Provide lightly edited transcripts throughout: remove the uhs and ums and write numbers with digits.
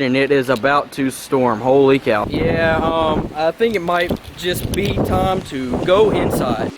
and it is about to storm. Holy cow. Yeah, I think it might just be time to go inside.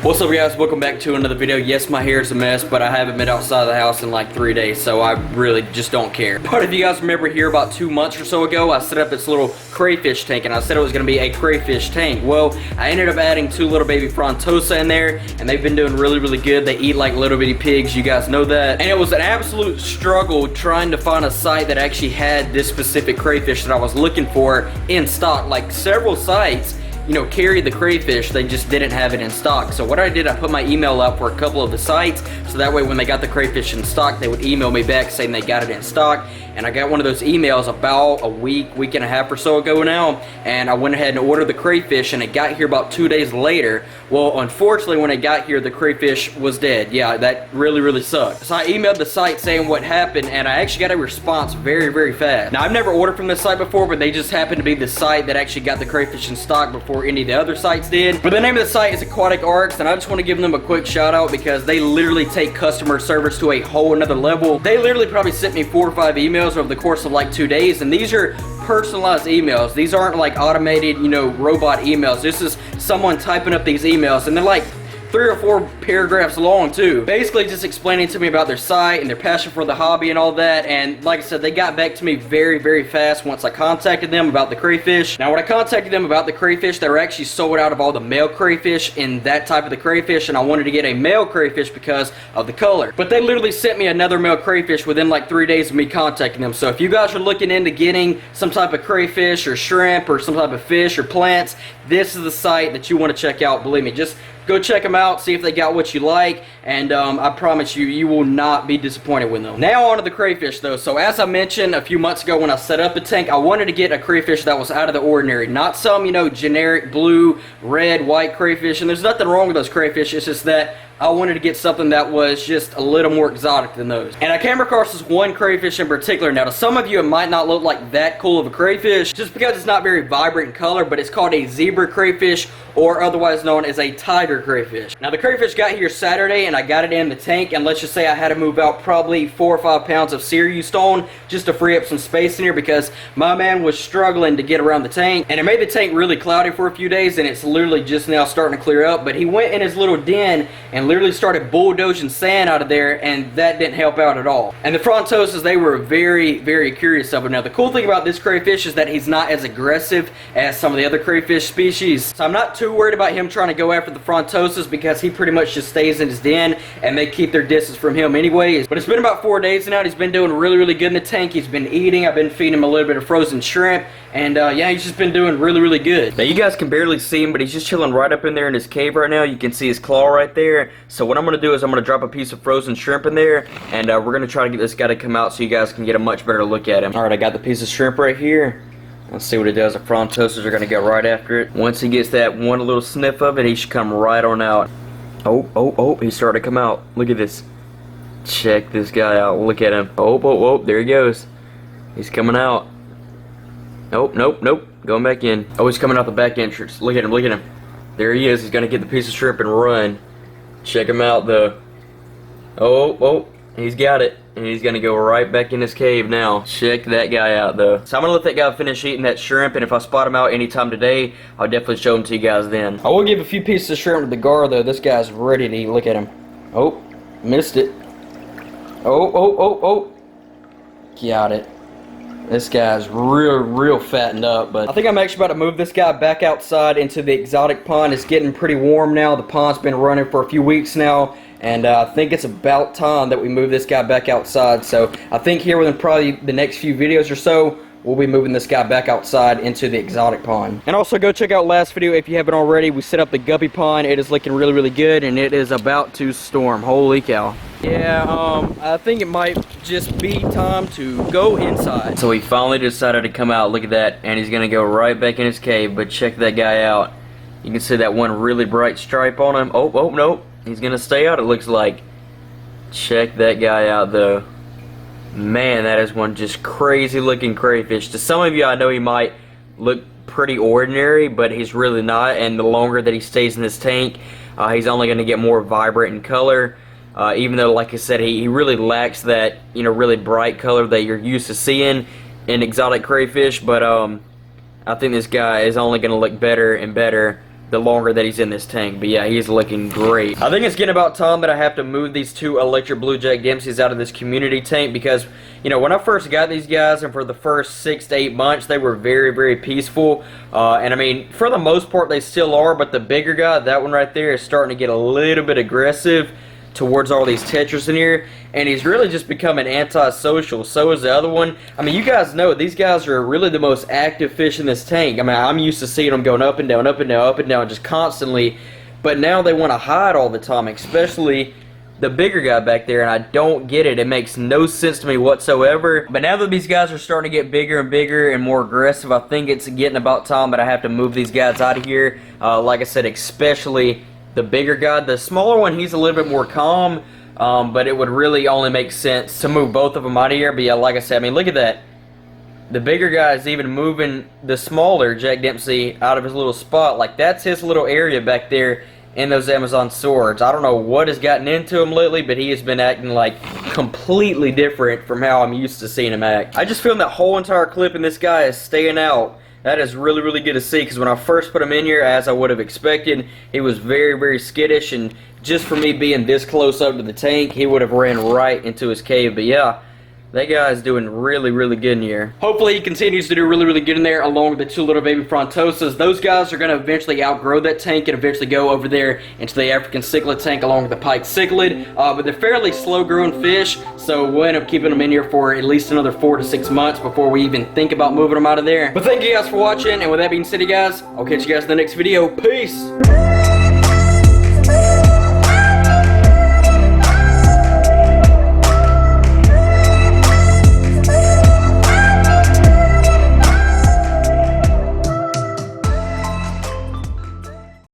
What's up, guys? Welcome back to another video. Yes, my hair is a mess, but I haven't been outside of the house in like 3 days, so I really just don't care. But if you guys remember here about 2 months or so ago, I set up this little crayfish tank, and I said it was going to be a crayfish tank. Well, I ended up adding 2 little baby frontosa in there, and they've been doing really good. They eat like little bitty pigs, you guys know that. And it was an absolute struggle trying to find a site that actually had this specific crayfish that I was looking for in stock. Like several sites, you know, carry the crayfish, they just didn't have it in stock. So what I did, I put my email up for a couple of the sites, so that way when they got the crayfish in stock, they would email me back saying they got it in stock. And I got one of those emails about a week and a half or so ago now, and I went ahead and ordered the crayfish, and it got here about 2 days later. Well, unfortunately, when it got here, the crayfish was dead. Yeah, that really sucked. So I emailed the site saying what happened, and I actually got a response very fast. Now, I've never ordered from this site before, but they just happened to be the site that actually got the crayfish in stock before any of the other sites did. But the name of the site is Aquatic Arts, and I just want to give them a quick shout out because they literally take customer service to a whole another level. They literally probably sent me 4 or 5 emails over the course of like 2 days, and these are personalized emails. These aren't like automated, you know, robot emails. This is someone typing up these emails, and they're like 3 or 4 paragraphs long too. Basically just explaining to me about their site and their passion for the hobby and all that. And like I said, they got back to me very fast once I contacted them about the crayfish. Now when I contacted them about the crayfish, they were actually sold out of all the male crayfish in that type of the crayfish, and I wanted to get a male crayfish because of the color. But they literally sent me another male crayfish within like 3 days of me contacting them. So if you guys are looking into getting some type of crayfish or shrimp or some type of fish or plants, this is the site that you want to check out. Believe me, just go check them out, see if they got what you like, and I promise you, you will not be disappointed with them. Now on to the crayfish though. So as I mentioned a few months ago when I set up the tank, I wanted to get a crayfish that was out of the ordinary. Not some, you know, generic blue, red, white crayfish, and there's nothing wrong with those crayfish, it's just that I wanted to get something that was just a little more exotic than those. And I came across this one crayfish in particular. Now to some of you it might not look like that cool of a crayfish just because it's not very vibrant in color, but it's called a zebra crayfish, or otherwise known as a tiger crayfish. Now the crayfish got here Saturday, and I got it in the tank, and let's just say I had to move out probably 4 or 5 pounds of cereal stone just to free up some space in here because my man was struggling to get around the tank, and it made the tank really cloudy for a few days, and it's literally just now starting to clear up. But he went in his little den and literally started bulldozing sand out of there, and that didn't help out at all. And the frontosas, they were very curious of it. Now the cool thing about this crayfish is that he's not as aggressive as some of the other crayfish species, so I'm not too worried about him trying to go after the frontosas because he pretty much just stays in his den and they keep their distance from him anyways. But it's been about 4 days now, and he's been doing really good in the tank. He's been eating. I've been feeding him a little bit of frozen shrimp, and yeah, he's just been doing really good. Now you guys can barely see him, but he's just chilling right up in there in his cave right now. You can see his claw right there. So what I'm going to do is I'm going to drop a piece of frozen shrimp in there, and we're going to try to get this guy to come out so you guys can get a much better look at him. Alright, I got the piece of shrimp right here. Let's see what it does. The frontosas are going to go right after it. Once he gets that one little sniff of it, he should come right on out. Oh, he's starting to come out. Look at this. Check this guy out. Look at him. Oh, there he goes. He's coming out. Nope. Going back in. Oh, he's coming out the back entrance. Look at him. There he is. He's going to get the piece of shrimp and run. Check him out though. Oh, he's got it. And he's going to go right back in his cave now. Check that guy out though. So I'm going to let that guy finish eating that shrimp, and if I spot him out anytime today, I'll definitely show him to you guys then. I will give a few pieces of shrimp to the gar though. This guy's ready to eat. Look at him. Oh, missed it. Oh. Got it. This guy's real fattened up, but I think I'm actually about to move this guy back outside into the exotic pond. It's getting pretty warm now. The pond's been running for a few weeks now, and I think it's about time that we move this guy back outside. So I think here within probably the next few videos or so, we'll be moving this guy back outside into the exotic pond. And also go check out last video if you haven't already. We set up the guppy pond. It is looking really good, and it is about to storm. Holy cow. Yeah, I think it might just be time to go inside. So he finally decided to come out. Look at that. And he's going to go right back in his cave. But check that guy out. You can see that one really bright stripe on him. Oh, no. He's going to stay out, it looks like. Check that guy out, though. Man, that is one just crazy looking crayfish. To some of you, I know he might look pretty ordinary, but he's really not. And the longer that he stays in this tank, he's only going to get more vibrant in color. even though, like I said, he really lacks that, you know, really bright color that you're used to seeing in exotic crayfish. But I think this guy is only going to look better and better the longer that he's in this tank. But yeah, he's looking great. I think it's getting about time that I have to move these two electric blue jack dempseys out of this community tank, because, you know, when I first got these guys, and for the first 6 to 8 months, they were very, very peaceful. And I mean, for the most part, they still are, but the bigger guy, that one right there, is starting to get a little bit aggressive towards all these tetras in here, and he's really just becoming antisocial. So is the other one. I mean, you guys know these guys are really the most active fish in this tank. I mean, I'm used to seeing them going up and down, up and down, up and down, just constantly, but now they want to hide all the time, especially the bigger guy back there, and I don't get it. It makes no sense to me whatsoever. But now that these guys are starting to get bigger and bigger and more aggressive, I think it's getting about time that I have to move these guys out of here. Like I said, especially the bigger guy. The smaller one, he's a little bit more calm, but it would really only make sense to move both of them out of here. But yeah, like I said, I mean, look at that. The bigger guy is even moving the smaller Jack Dempsey out of his little spot. Like, that's his little area back there in those Amazon swords. I don't know what has gotten into him lately, but he has been acting like completely different from how I'm used to seeing him act. I just filmed that whole entire clip, and this guy is staying out. That is really, really good to see, because when I first put him in here, as I would have expected, he was very, very skittish, and just for me being this close up to the tank, he would have ran right into his cave. But yeah, that guy is doing really, really good in here. Hopefully he continues to do really, really good in there, along with the two little baby frontosas. Those guys are going to eventually outgrow that tank and eventually go over there into the African cichlid tank along with the pike cichlid. But they're fairly slow-growing fish, so we'll end up keeping them in here for at least another 4 to 6 months before we even think about moving them out of there. But thank you guys for watching, and with that being said, guys, I'll catch you guys in the next video. Peace!